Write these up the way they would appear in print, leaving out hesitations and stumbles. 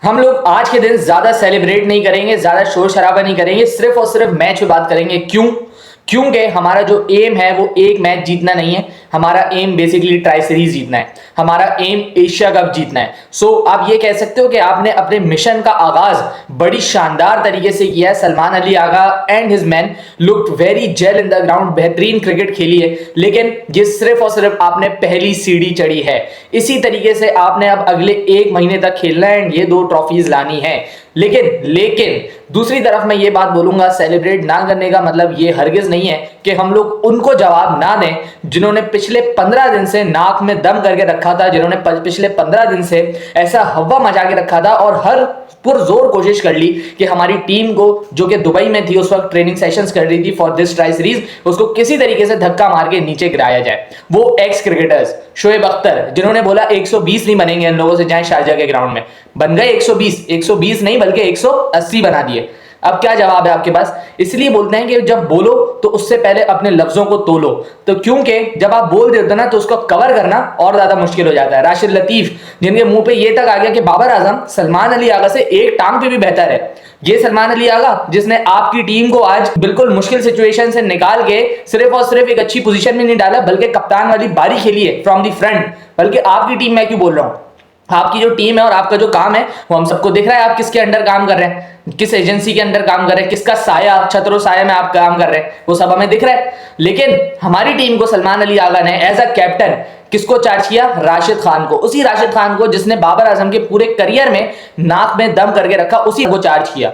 हम लोग आज के दिन ज्यादा सेलिब्रेट नहीं करेंगे, ज्यादा शोर शराबा नहीं करेंगे, सिर्फ और सिर्फ मैच पे बात करेंगे। क्योंकि हमारा जो एम है वो एक मैच जीतना नहीं है, हमारा एम बेसिकली ट्राई सीरीज जीतना है, हमारा एम एशिया कप जीतना है। सो आप ये कह सकते हो कि आपने अपने मिशन का आगाज बड़ी शानदार तरीके से किया है। Salman Ali Agha and his man looked very well in the ground, बेहतरीन क्रिकेट खेली है, लेकिन ये सिर्फ और सिर्फ आपने पहली सीढ़ी चढ़ी है। इसी तरीके से आपने अब अगले एक महीने तक खेलना है एंड ये 2 ट्रॉफीज लानी है। लेकिन दूसरी तरफ मैं ये बात बोलूंगा, सेलिब्रेट ना करने का मतलब ये हरगिज नहीं है कि हम लोग उनको जवाब ना दें जिन्होंने पिछले 15 दिन से नाक में दम करके रखा था, जिन्होंने पिछले 15 दिन से ऐसा हवा मचा के रखा था और हर पुरजोर कोशिश कर ली कि हमारी टीम को, जो कि दुबई में थी उस वक्त ट्रेनिंग सेशंस कर रही थी फॉर दिस ट्राई सीरीज, उसको किसी तरीके से धक्का मार के नीचे गिराया जाए। वो एक्स क्रिकेटर्स शोएब अख्तर जिन्होंने बोला 120 नहीं बनेंगे इन लोगों से, जाएं शारजा के ग्राउंड में, बन गए 120 नहीं बल्कि 180 बना दिए। अब क्या जवाब है आपके पास? इसलिए बोलते हैं कि जब बोलो तो उससे पहले अपने लफ्जों को तोलो। तो क्योंकि जब आप बोल देते हो ना तो उसको कवर करना और ज्यादा मुश्किल हो जाता है। राशिद लतीफ जिनके मुंह पे ये तक आ गया कि बाबर आजम सलमान अली आगा से एक टांग पे भी बेहतर है, ये सलमान अली आगा जिसने आपकी टीम को आज बिल्कुल मुश्किल सिचुएशन से निकाल के सिर्फ और सिर्फ एक अच्छी पोजीशन में नहीं डाला बल्कि कप्तान वाली बारी खेली है फ्रॉम द फ्रंट। बल्कि आपकी टीम, मैं क्यों बोल रहा हूं, आपकी जो टीम है और आपका जो काम है वो हम सबको दिख रहा है। आप किसके अंडर काम कर रहे हैं, किस एजेंसी के अंडर काम कर रहे हैं, किसका साया, छतरो साया में आप काम कर रहे हैं, वो सब हमें दिख रहा है। लेकिन हमारी टीम को सलमान अली आगा ने एज अ कैप्टन किसको चार्ज किया? राशिद खान को। उसी राशिद खान को जिसने बाबर आजम के पूरे करियर में नाक में दम करके रखा, उसी को चार्ज किया।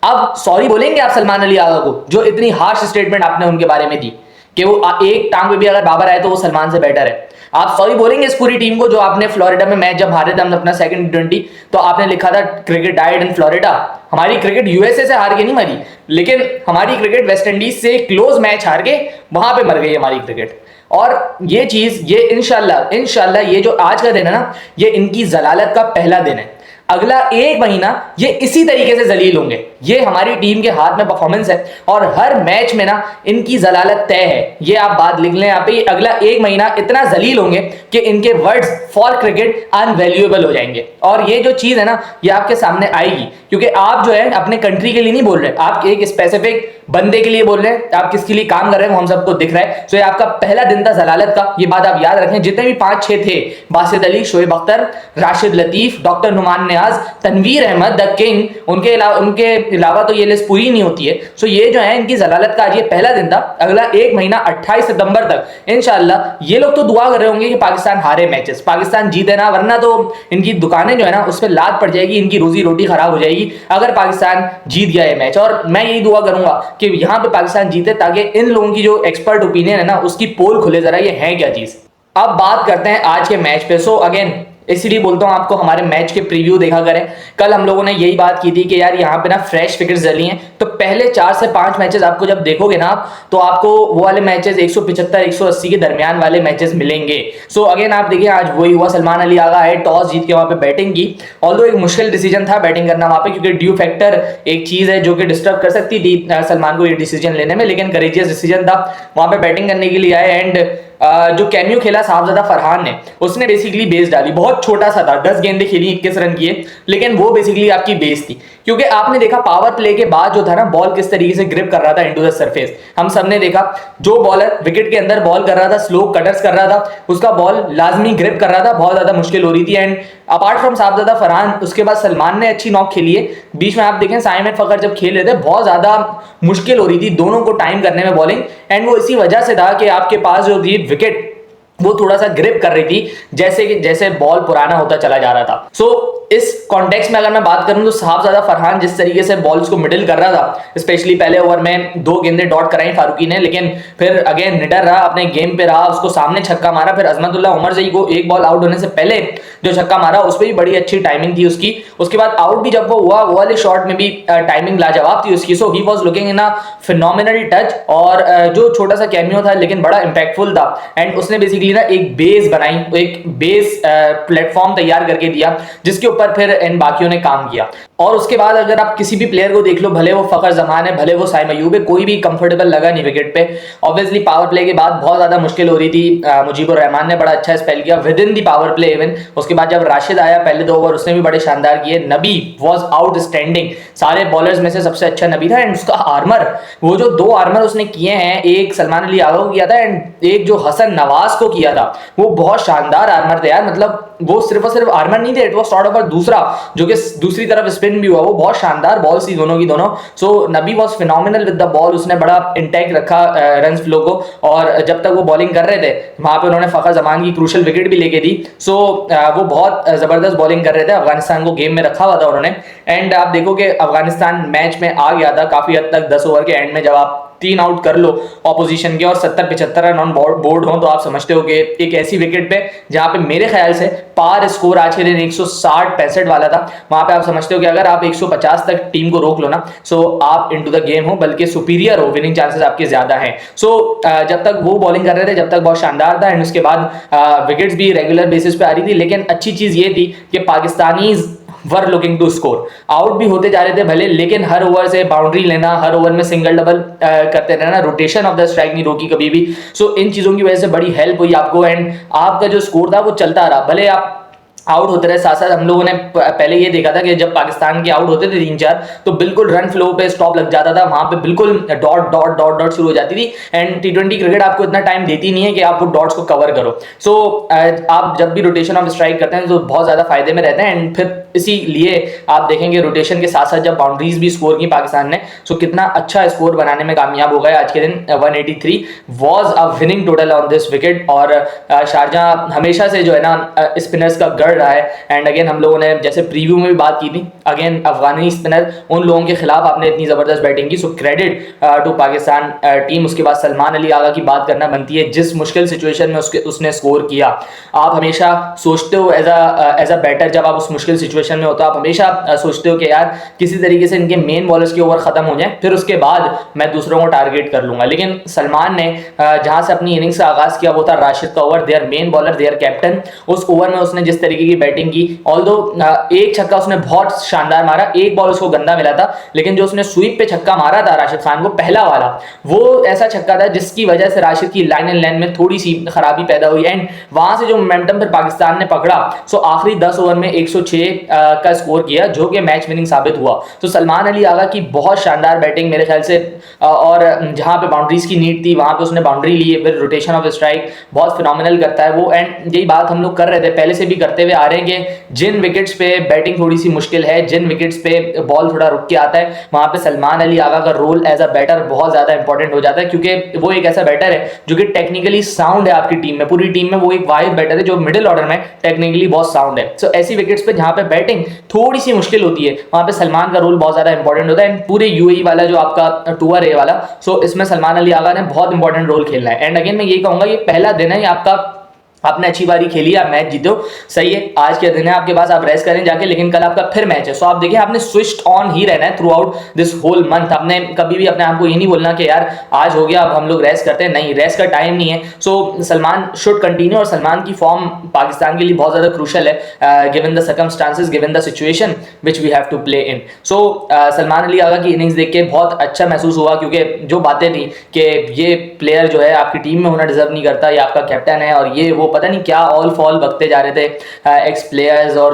अब सॉरी बोलेंगे आप सलमान अली आगा को जो इतनी हार्श स्टेटमेंट आपने उनके बारे में दी कि वो एक टांग पे भी अगर बाबर आए तो वो सलमान से बेटर है? आप सॉरी बोलेंगे इस पूरी टीम को जो आपने फ्लोरिडा में मैच जब हारे थे हम अपना सेकंड T20 तो आपने लिखा था क्रिकेट डाइड इन फ्लोरिडा। हमारी क्रिकेट यूएसए से हार के नहीं मरी, लेकिन हमारी क्रिकेट वेस्ट इंडीज से क्लोज मैच हार के वहां पे मर गई हमारी क्रिकेट। और ये चीज, ये इंशाल्लाह ये जो आज का दिन है ना, ये इनकी जलालत का पहला दिन है। अगला एक महीना ये इसी तरीके से जलील होंगे। ये हमारी टीम के हाथ में परफॉर्मेंस है और हर मैच में ना इनकी जलालत तय है। ये आप बात लिख लें यहाँ पे, अगला एक महीना इतना जलील होंगे कि इनके वर्ड्स फॉर क्रिकेट अनवैल्यूएबल हो जाएंगे। और ये जो चीज है ना ये आपके सामने आएगी, क्योंकि आप जो है अपने कंट्री के लिए नहीं बोल रहे, आप एक स्पेसिफिक बंदे के लिए बोल रहे हैं। आप किसके लिए काम कर रहे हैं वो हम सबको दिख रहा है। तो ये आपका पहला दिन था जलालत का, ये बात आप याद रखें। जितने भी 5-6 थे, Basit Ali, Shoaib Akhtar, Rashid Latif, doctor Numan Niaz, Tanvir Ahmed the king, उनके अलावा तो ये लिस्ट पूरी नहीं होती है। सो ये जो है इनकी जलालत का आज ये पहला दिन था। अगला एक महीना 28 सितंबर तक इंशाल्लाह ये लोग तो दुआ कर रहे होंगे कि पाकिस्तान हारे मैचेस, पाकिस्तान जीते ना, वरना तो इनकी दुकानें जो है ना उस पर लात पड़ जाएगी, इनकी रोजी रोटी खराब हो जाएगी अगर पाकिस्तान जीत गया ये मैच। और मैं यही दुआ करूंगा कि यहां पे पाकिस्तान जीते ताकि इन लोगों की जो एक्सपर्ट ओपिनियन है ना उसकी पोल खुले जरा ये है क्या चीज। अब बात करते हैं आज के मैच पे। सो अगेन इसलिए बोलता हूं आपको हमारे मैच के प्रीव्यू देखा करें। कल हम लोगों ने यही बात की थी कि यार यहाँ पे ना फ्रेश फिगर्स जली हैं, तो पहले 4 से 5 मैचेस आपको जब देखोगे ना आप तो आपको वो वाले मैचेस 175-180 के दरमियान वाले मैचेस मिलेंगे। सो अगेन आप देखिए आज वही हुआ, सलमान अली आगा आए, टॉस जीत के वहां पे बैटिंग की। ऑल्दो एक मुश्किल डिसीजन था बैटिंग करना वहां पे, क्योंकि ड्यू फैक्टर एक चीज है जो कि डिस्टर्ब कर सकती थी सलमान को ये डिसीजन लेने में, लेकिन करेजियस डिसीजन था। वहां पे बैटिंग करने के लिए आए एंड जो कैमियो खेला साहबजादा फरहान ने, उसने बेसिकली बेस डाली, बहुत छोटा सा था, 10 गेंदें खेली, 21 रन किए, लेकिन वो बेसिकली आपकी बेस थी। क्योंकि आपने देखा पावर प्ले के बाद जो था ना बॉल किस तरीके से ग्रिप कर रहा था इनटू द सरफेस, हम सबने देखा। जो बॉलर विकेट के अंदर बॉल कर रहा था, स्लो कटर्स कर रहा था, उसका बॉल लाजमी ग्रिप कर रहा था, बहुत ज्यादा मुश्किल हो रही थी। एंड अपार्ट फ्रॉम साहबजादा फरहान उसके बाद सलमान ने अच्छी नॉक खेली है। बीच में आप देखें साइम अहमद फखर जब खेल रहे थे बहुत ज्यादा मुश्किल हो रही थी दोनों को टाइम करने में बॉलिंग, एंड वो इसी वजह से था कि आपके पास जो थी विकेट वो थोड़ा सा ग्रिप कर रही थी, जैसे बॉल पुराना होता चला जा रहा था। सो इस कॉन्टेक्स्ट में अगर मैं बात करूं तो साहबजादा फरहान जिस तरीके से बॉल्स को मिडिल कर रहा था, स्पेशली पहले ओवर में 2 गेंदें डॉट कराई फारूकी ने, लेकिन फिर अगेन निडर रहा, अपने गेम पे रहा, उसको सामने छक्का मारा। फिर अजमतुल्लाह उमरजई को एक बॉल आउट होने से पहले जो छक्का मारा उस पर भी बड़ी अच्छी टाइमिंग थी उसकी। उसके बाद आउट भी जब वो हुआ वो वाले शॉट में भी टाइमिंग लाजवाब थी उसकी। So he was looking in a phenomenal touch, और जो छोटा सा कैमियो था लेकिन बड़ा इंपैक्टफुल था। एंड उसने बेसिकली ना एक बेस बनाई, एक बेस प्लेटफॉर्म तैयार करके दिया जिसके ऊपर फिर इन बाकियों ने काम किया। और उसके बाद अगर आप किसी भी प्लेयर को देख लो, भले वो फखर जमान है, भले वो साइम अयूब है, कोई भी कंफर्टेबल लगा नहीं विकेट पे। ऑब्वियसली पावर प्ले के बाद बहुत ज्यादा मुश्किल हो रही थी। मुजीबुर रहमान ने बड़ा अच्छा स्पेल किया with in the power play even. उसके बाद जब राशिद आया पहले 2 ओवर उसने भी बड़े शानदार किए। नबी वाज आउटस्टैंडिंग, सारे बॉलर्स में से सबसे अच्छा नबी था। एंड उसका आर्मर, वो जो 2 आर्मर उसने किए हैं, एक सलमान अली आगा को किया था एंड एक जो हसन नवाज को किया था, वो बहुत शानदार आर्मर थे यार। मतलब वो सिर्फ और सिर्फ आर्मर नहीं थे, इट वाज सॉर्ट ऑफ दूसरा जो कि दूसरी तरफ स्पिन भी हुआ, वो बहुत शानदार बॉल थी दोनों की दोनों। सो नबी was phenomenal with the ball, उसने बड़ा इंटैक्ट रखा रन फ्लो को। और जब तक वो बॉलिंग कर रहे थे वहां पे उन्होंने फखर जमान की क्रूशल विकेट भी लेके दी। सो वो बहुत जबरदस्त बॉलिंग कर रहे थे, अफगानिस्तान को गेम में रखा हुआ था उन्होंने। एंड आप देखो कि अफगानिस्तान मैच में आ गया था काफी हद तक। 10 ओवर के एंड में जब आप 3 आउट कर लो ऑपोजिशन के और 70-75 रन ऑन बोर्ड हो, तो आप समझते हो कि एक ऐसी विकेट पे जहां पे मेरे ख्याल से पार स्कोर आज के दिन 160-65 वाला था, वहां पे आप समझते हो कि अगर आप 150 तक टीम को रोक लो ना, सो आप इनटू द गेम हो, बल्कि सुपीरियर हो, विनिंग चांसेस आपके ज्यादा हैं। सो जब तक वो बॉलिंग कर रहे थे जब तक बहुत शानदार था। एंड उसके बाद विकेट्स भी रेगुलर बेसिस पे आ रही थी। लेकिन अच्छी चीज ये थी कि Pakistani were looking to score, out भी होते जा रहे थे भले, लेकिन हर ओवर से बाउंड्री लेना, हर ओवर में सिंगल डबल करते रहना, रोटेशन ऑफ द स्ट्राइक नहीं रोकी कभी भी। सो इन चीजों की वजह से बड़ी हेल्प हुई आपको। एंड आपका जो स्कोर था वो चलता रहा, भले आप आउट होते रहे। साथ साथ हम लोगों ने पहले ये देखा था कि जब पाकिस्तान के आउट होते थे 3-4, तो बिल्कुल रन फ्लो पे स्टॉप लग जाता था, वहां पे बिल्कुल डॉट डॉट डॉट डॉट शुरू हो जाती थी। एंड T20 क्रिकेट आपको इतना टाइम देती नहीं है कि आप वो डॉट्स को कवर करो। सो आप जब भी रोटेशन ऑफ स्ट्राइक करते हैं तो बहुत ज्यादा फायदे में रहते हैं। एंड फिर इसीलिए आप देखेंगे रोटेशन के साथ साथ जब बाउंड्रीज भी स्कोर की पाकिस्तान ने, सो कितना अच्छा स्कोर बनाने में कामयाब हो गए आज के दिन। 183 was a winning total on this wicket. और शारजाह हमेशा से जो है ना स्पिनर्स का गढ़ रहा है। एंड अगेन हम लोगों ने जैसे प्रीव्यू में भी बात की थी, अगेन अफगानी स्पिनर उन लोगों के खिलाफ आपने इतनी जबरदस्त बैटिंग की। So credit to Pakistan team. उसके बाद सलमान अली आगा की बात करना बनती है, जिस मुश्किल सिचुएशन में उसने स्कोर किया। आप हमेशा सोचते हो एज अ बैटर, जब आप उस मुश्किल सिचुएशन में होता है आप हमेशा सोचते हो कि यार किसी तरीके से इनके मेन बॉलर्स के ओवर खत्म हो जाए, फिर उसके बाद मैं दूसरों को टारगेट कर लूंगा। लेकिन सलमान ने जहां से अपनी इनिंग्स का आगाज किया वो था राशिद का over, their main bowler, their captain. उस ओवर में उसने जिस तरीके की बैटिंग की, ऑल्दो एक छक्का उसने बहुत शानदार मारा, एक बॉल उसको गंदा मिला था, लेकिन जो उसने स्वीप पे छक्का मारा था राशिद खान को पहला वाला, वो ऐसा छक्का था जिसकी वजह से राशिद की लाइन एंड लाइन में थोड़ी सी खराबी पैदा हुई। एंड वहां से जो मोमेंटम फिर पाकिस्तान ने पकड़ा, सो आखिरी 10 ओवर में 106 का स्कोर किया, जो कि मैच विनिंग साबित हुआ। तो सलमान अली आगा की बहुत शानदार बैटिंग मेरे ख्याल से। और जहां पे बाउंड्रीज की नीड थी वहां पे उसने बाउंड्री ली, फिर रोटेशन ऑफ स्ट्राइक बहुत फिनोमिनल करता है वो। एंड यही बात हम लोग कर रहे थे, पहले से भी करते हुए आ रहे हैं कि जिन विकेट्स पे बैटिंग थोड़ी सी मुश्किल है, जिन विकेट्स पे बॉल थोड़ा रुक के आता है, वहां पे सलमान अली आगा का रोल एज अ बैटर बहुत ज्यादा इंपॉर्टेंट हो जाता है, क्योंकि वो एक ऐसा बैटर है जो कि टेक्निकली साउंड है आपकी टीम में, पूरी टीम में वो एक वाहिद बैटर है जो मिडिल ऑर्डर में टेक्निकली बहुत साउंड है। सो ऐसी विकेट्स पे जहां पे बैटिंग थोड़ी सी मुश्किल होती है, वहां पे सलमान का रोल बहुत ज्यादा इंपॉर्टेंट होता है। एंड पूरे यूएई वाला जो आपका टूर है वाला, सो इसमें सलमान अली आगा ने बहुत इंपॉर्टेंट रोल खेलना है। एंड अगेन मैं ये कहूंगा ये पहला दिन है आपका, आपने अच्छी बारी खेली, आप मैच जीते हो, सही है, आज के दिन है आपके पास, आप रेस्ट करें जाके, लेकिन कल आपका फिर मैच है। सो आप देखिए आपने स्विच्ड ऑन ही रहना है throughout this whole month. आपने कभी भी अपने आप को ये नहीं बोलना कि यार आज हो गया अब हम लोग रेस्ट करते हैं, नहीं, रेस्ट का टाइम नहीं है। सो सलमान शुड कंटिन्यू, और सलमान की फॉर्म पाकिस्तान के लिए बहुत ज्यादा क्रूशल है given the circumstances, given the situation which we have to play in. So Salman Ali Agha की इनिंग्स देख के बहुत अच्छा महसूस हुआ, क्योंकि जो बातें थी कि ये प्लेयर जो है आपकी टीम में होना डिजर्व नहीं करता, ये आपका कैप्टन है और ये वो पता नहीं क्या ऑल फॉल बकते जा रहे थे एक्स प्लेयर्स और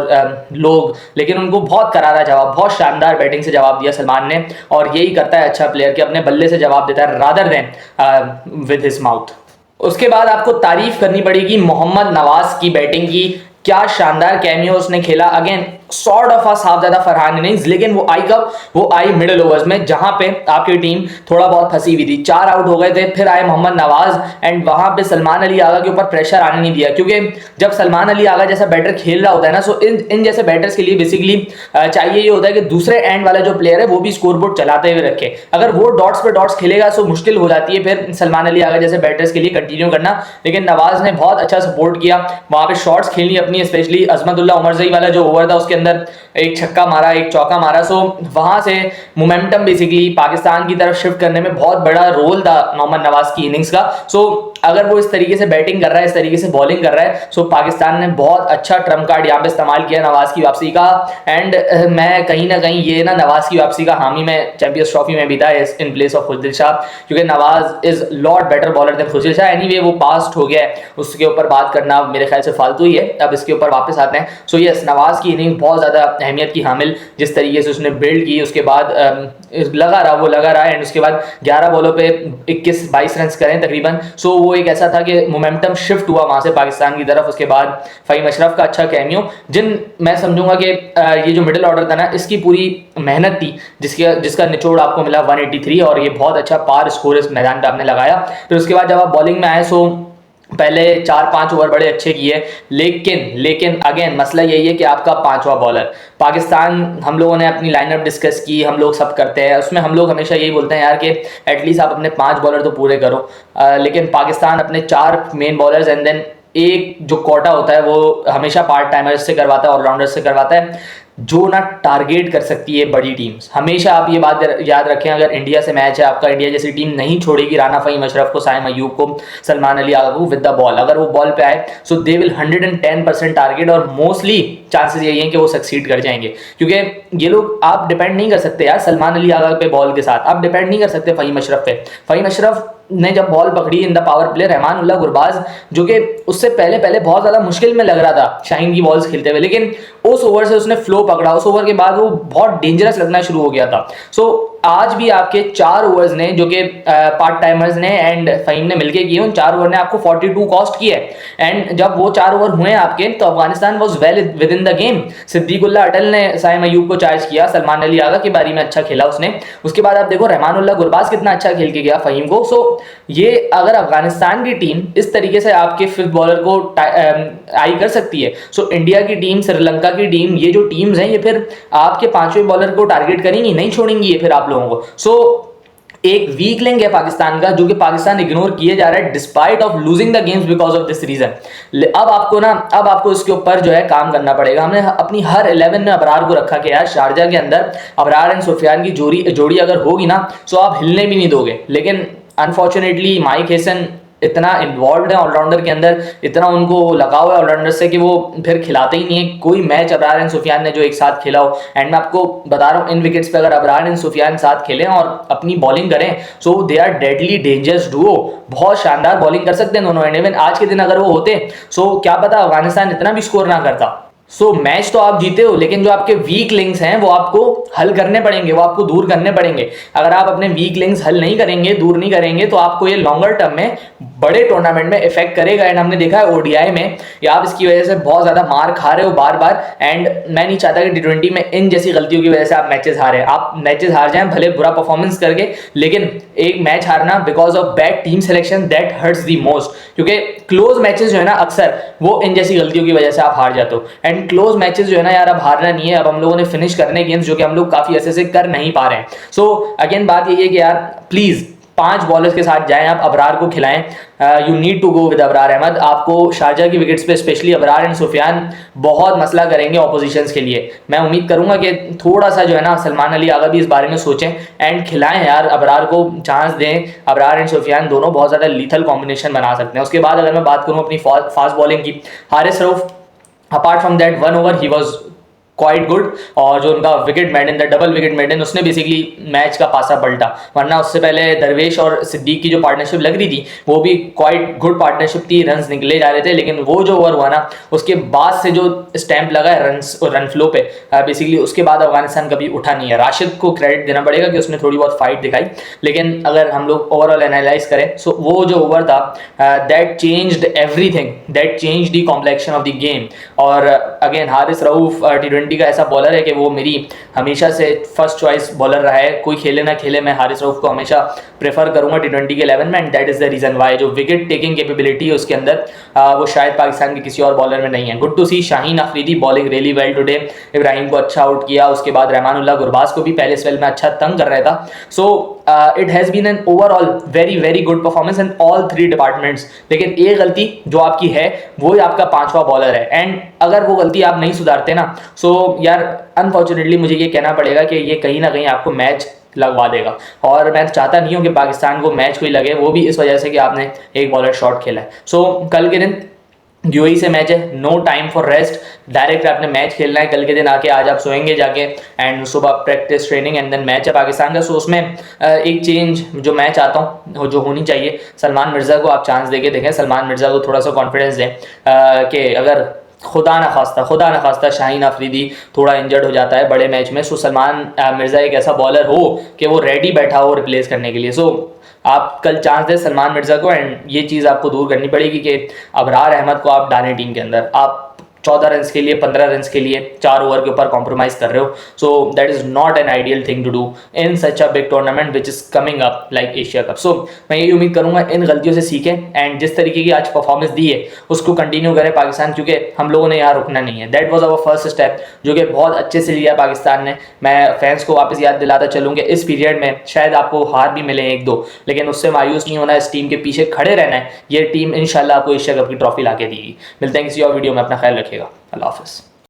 लोग, लेकिन उनको बहुत करारा जवाब, बहुत शानदार बैटिंग से जवाब दिया सलमान ने। और यही करता है अच्छा प्लेयर कि अपने बल्ले से जवाब देता है rather than with his mouth. उसके बाद आपको तारीफ करनी पड़ेगी मोहम्मद नवाज की बैटिंग की, क्या शानदार कैमियो उसने खेला। अगेन सॉर्ट ऑफ हाफ ज्यादा फरहान इनिंग्स, लेकिन वो आई कब, वो आई मिडिल ओवर्स में जहां पे आपकी टीम थोड़ा बहुत फंसी हुई थी, 4 आउट हो गए थे, फिर आए मोहम्मद नवाज एंड वहां पे सलमान अली आगा के ऊपर प्रेशर आने नहीं दिया। क्योंकि जब सलमान अली आगा जैसा बैटर खेल रहा होता है ना, सो इन जैसे बैटर्स के लिए बेसिकली चाहिए ये होता है कि दूसरे एंड वाला जो प्लेयर है वो भी स्कोर बोर्ड चलाते हुए रखे। अगर वो डॉट्स पे डॉट्स खेलेगा सो मुश्किल हो जाती है फिर सलमान अली आगा जैसे बैटर्स के लिए कंटिन्यू करना। लेकिन नवाज ने बहुत अच्छा सपोर्ट किया, वहां पे शॉट्स खेलनी अपनी, स्पेशली अजमतुल्लाह उमरजई वाला जो ओवर था उसके अंदर एक छक्का मारा, एक चौका मारा। सो वहां से मोमेंटम बेसिकली पाकिस्तान की तरफ शिफ्ट करने में बहुत बड़ा रोल था मोहम्मद नवाज की इनिंग्स का। सो अगर वो इस तरीके से बैटिंग कर रहा है, इस तरीके से बॉलिंग कर रहा है, सो पाकिस्तान ने बहुत अच्छा ट्रम्प कार्ड यहाँ पे इस्तेमाल किया नवाज की वापसी का। एंड मैं कहीं ना कहीं ये ना नवाज की वापसी का हामी मैं चैंपियंस ट्रॉफी में भी था इन प्लेस ऑफ खुशदिल शाह, क्योंकि Nawaz is lot better bowler then Khushdil Shah. Anyway वो पास्ट हो गया है, उसके ऊपर बात करना मेरे ख्याल से फालतू ही है। अब इसके ऊपर वापस आते हैं। सो यस, नवाज की इनिंग बहुत ज़्यादा अहमियत की हामिल, जिस तरीके से उसने बिल्ड की, उसके बाद लगा रहा एंड उसके बाद 11 बॉलों पे 21-22 रन करें तकरीबन। सो वो एक ऐसा था कि मोमेंटम शिफ्ट हुआ वहां से पाकिस्तान की तरफ। उसके बाद फ़हीम अशरफ का अच्छा कैमियो, जिन मैं समझूंगा कि ये जो मिडिल ऑर्डर था ना, इसकी पूरी मेहनत थी, जिसका निचोड़ आपको मिला 183, और ये बहुत अच्छा पार स्कोर इस मैदान पे आपने लगाया। फिर उसके बाद जब आप बॉलिंग में आए, सो पहले 4-5 ओवर बड़े अच्छे किए, लेकिन अगेन मसला यही है कि आपका 5वां बॉलर पाकिस्तान, हम लोगों ने अपनी लाइनअप डिस्कस की, हम लोग सब करते हैं, उसमें हम लोग हमेशा यही बोलते हैं यार कि एटलीस्ट आप अपने 5 बॉलर तो पूरे करो। लेकिन पाकिस्तान अपने 4 मेन बॉलर्स एंड देन एक जो कोटा होता है वो हमेशा पार्ट टाइमर्स से करवाता है, ऑलराउंडर से करवाता है, जो ना टारगेट कर सकती है बड़ी टीम्स। हमेशा आप ये बात याद रखें, अगर इंडिया से मैच है आपका, इंडिया जैसी टीम नहीं छोड़ेगी राना फ़हीम अशरफ को, साइम अयूब को, सलमान अली आगा को विद द बॉल। अगर वो बॉल पे आए सो दे विल 110% टारगेट, और मोस्टली चांसेस यही हैं कि वो सक्सीड कर जाएंगे, क्योंकि ये लोग आप डिपेंड नहीं कर सकते यार सलमान अली आगा पे बॉल के साथ, आप डिपेंड नहीं कर सकते फ़हीम अशरफ पे। फ़हीम अशरफ ने जब बॉल पकड़ी in the power play, Rahmanullah Gurbaz जो कि उससे पहले बहुत ज़्यादा मुश्किल में लग रहा था शाहीन की बॉल्स खेलते हुए, लेकिन उस ओवर से उसने फ्लो पकड़ा, उस ओवर के बाद वो बहुत डेंजरस लगना शुरू हो गया था। सो आज भी आपके 4 ओवर्स ने, जो कि पार्ट टाइमर्स ने एंड फ़हीम ने मिलकर किए, उन 4 ओवर ने आपको 42 कॉस्ट किए। एंड जब वो 4 ओवर हुए आपके, तो Afghanistan was well within the game. Siddiqullah Atal ने साइम अयूब को चार्ज किया, सलमान अली आगा की बारी में अच्छा खेला उसने। उसके बाद आप देखो रहमानुल्लाह गुरबाज कितना अच्छा खेल के गया फ़हीम को। सो ये अगर अफगानिस्तान की टीम इस तरीके से आपके 5th बॉलर को आई कर सकती है, सो इंडिया की टीम, श्रीलंका की टीम, ये जो टीम्स हैं ये फिर आपके 5वें बॉलर को टारगेट करेंगी, नहीं छोड़ेंगी ये फिर आप लोगों को। सो एक वीक लिंक है पाकिस्तान का, जो कि पाकिस्तान इग्नोर किए जा रहा है despite of losing the games because of this reason. अब आपको इसके ऊपर जो है काम करना पड़ेगा। हमने अपनी हर 11 में अबरार को रखा कि यार शारजा के अंदर अबरार एंड सुफियान की जोड़ी अगर होगी ना, सो आप हिलने भी नहीं दोगे। लेकिन अनफॉर्चुनेटली माइक हेसन इतना इन्वॉल्व है ऑलराउंडर के अंदर, इतना उनको लगाव है ऑलराउंडर से कि वो फिर खिलाते ही नहीं है कोई मैच अबरार एंड सुफियान ने जो एक साथ खेला हो। एंड मैं आपको बता रहा हूँ, इन विकेट्स पे अगर अबरार एंड सुफियान साथ खेलें और अपनी बॉलिंग करें, so they are deadly dangerous duo, बहुत शानदार बॉलिंग कर सकते हैं दोनों। एंड इवन आज के दिन अगर वो होते, सो क्या पता अफगानिस्तान इतना भी स्कोर ना करता। सो मैच तो आप जीते हो, लेकिन जो आपके वीक लिंक्स हैं वो आपको हल करने पड़ेंगे, वो आपको दूर करने पड़ेंगे। अगर आप अपने वीक लिंक्स हल नहीं करेंगे, दूर नहीं करेंगे, तो आपको ये लॉन्गर टर्म में बड़े टूर्नामेंट में इफेक्ट करेगा। एंड हमने देखा है ओडीआई में कि आप इसकी वजह से बहुत ज्यादा मार खा रहे हो बार बार। एंड मैं नहीं चाहता कि T20 में इन जैसी गलतियों की वजह से आप मैचेस हारे। आप मैचेस हार जाएं भले बुरा परफॉर्मेंस करके, लेकिन एक मैच हारना because of bad team selection that hurts the most, क्योंकि क्लोज मैचेस जो है ना अक्सर वो इन जैसी गलतियों की वजह से आप हार जाते हो। एंड क्लोज मैचेस जो है ना यार, अब हारना नहीं है, अब हम लोगों ने फिनिश करने गेम्स, जो कि हम लोग काफी ऐसे से कर नहीं पा रहे हैं। सो अगेन बात यही है कि यार प्लीज 5 बॉलर्स के साथ जाएं, आप अबरार को खिलाएं। You need to go with Abrar Ahmed. आपको शारजा की विकेट्स पे स्पेशली अबरार एंड सुफियान बहुत मसला करेंगे ऑपोजिशंस के लिए। मैं उम्मीद करूंगा कि थोड़ा सा जो है ना सलमान अली आगा भी इस बारे में सोचें एंड खिलाएं यार, अबरार को चांस दें। अबरार एंड सुफियान दोनों बहुत ज़्यादा लीथल कॉम्बिनेशन बना सकते हैं। उसके बाद अगर मैं बात करूँ अपनी फास्ट बॉलिंग की, Haris Rauf apart from that 1 over he was quite good, और जो उनका विकेट मेडन था, डबल विकेट मेडन, उसने बेसिकली मैच का पासा पलटा। वरना उससे पहले दरवेश और सिद्दीक की जो पार्टनरशिप लग रही थी वो भी क्वाइट गुड पार्टनरशिप थी, रन्स निकले जा रहे थे। लेकिन वो जो ओवर हुआ ना, उसके बाद से जो स्टैंप लगा है रन्स और रन फ्लो पे, बेसिकली उसके बाद अफगानिस्तान कभी उठा नहीं है। राशिद को क्रेडिट देना पड़ेगा कि उसने थोड़ी बहुत फाइट दिखाई, लेकिन अगर हम लोग ओवरऑल एनालाइज करें, सो वो जो ओवर था that changed everything, that changed the complexion of the game. और अगेन हारिस रऊफ T20 का ऐसा बॉलर है कि वो मेरी हमेशा से फर्स्ट चॉइस बॉलर रहा है। कोई खेले ना खेले, मैं हारिस रऊफ को हमेशा प्रेफर करूंगा T20 के 11 में। And that is the reason why जो विकेट टेकिंग कैपेबिलिटी है उसके अंदर, वो शायद पाकिस्तान के किसी और बॉलर में नहीं है। Good to see Shaheen Afridi bowling really well today, Ibrahim को अच्छा आउट किया। उसके बाद रहमानुल्लाह गुरबाज को भी पहले स्पेल में अच्छा तंग कर रहा था। So it has been an overall very very good performance in all 3 departments. लेकिन एक गलती जो आपकी है वो ही आपका 5वां बॉलर है, एंड अगर वो गलती आप नहीं सुधारते ना, सो यार अनफॉर्चुनेटली मुझे ये कहना पड़ेगा कि ये कहीं ना कहीं आपको मैच लगवा देगा। और मैं चाहता नहीं हूँ कि पाकिस्तान को मैच कोई लगे, वो भी इस वजह से कि आपने एक बॉलर शॉट खेला है। सो कल के दिन यूएई से मैच है, no time for rest, direct आपने मैच खेलना है कल के दिन आके। आज आप सोएंगे जाके एंड सुबह practice training and then match है पाकिस्तान का। सो उसमें एक चेंज जो मैं चाहता हूँ जो होनी चाहिए, सलमान मिर्ज़ा को आप चांस देके देखें, सलमान मिर्ज़ा को थोड़ा सा कॉन्फिडेंस दें कि अगर खुदा ना खास्ता शाहीन अफरीदी थोड़ा इंजर्ड हो जाता है बड़े मैच में, सो सलमान मिर्ज़ा एक ऐसा बॉलर हो कि वो रेडी बैठा हो रिप्लेस करने के लिए। सो आप कल चांस दें सलमान मिर्ज़ा को, एंड ये चीज़ आपको दूर करनी पड़ेगी कि अबरार अहमद को आप डालें टीम के अंदर। आप 14 रन के लिए 15 रन के लिए 4 ओवर के ऊपर कॉम्प्रोमाइज़ कर रहे हो। So that is not an ideal thing to do in such a big tournament which is coming up like Asia cup. So मैं यही उम्मीद करूंगा इन गलतियों से सीखें एंड जिस तरीके की आज परफॉर्मेंस दी है उसको कंटिन्यू करें पाकिस्तान, क्योंकि हम लोगों ने यहाँ रुकना नहीं है। That was our first step जो कि बहुत अच्छे से लिया पाकिस्तान ने। मैं फैंस को वापस याद दिलाता चलूँ कि इस पीरियड में शायद आपको हार भी मिले 1-2, लेकिन उससे मायूस नहीं होना, इस टीम के पीछे खड़े रहना है। ये टीम इंशाल्लाह आपको एशिया कप की ट्रॉफी ला के देगी। मिलते हैं किसी और वीडियो में, अपना ख्याल रखिएगा। अल्लाह हाफ़िज़।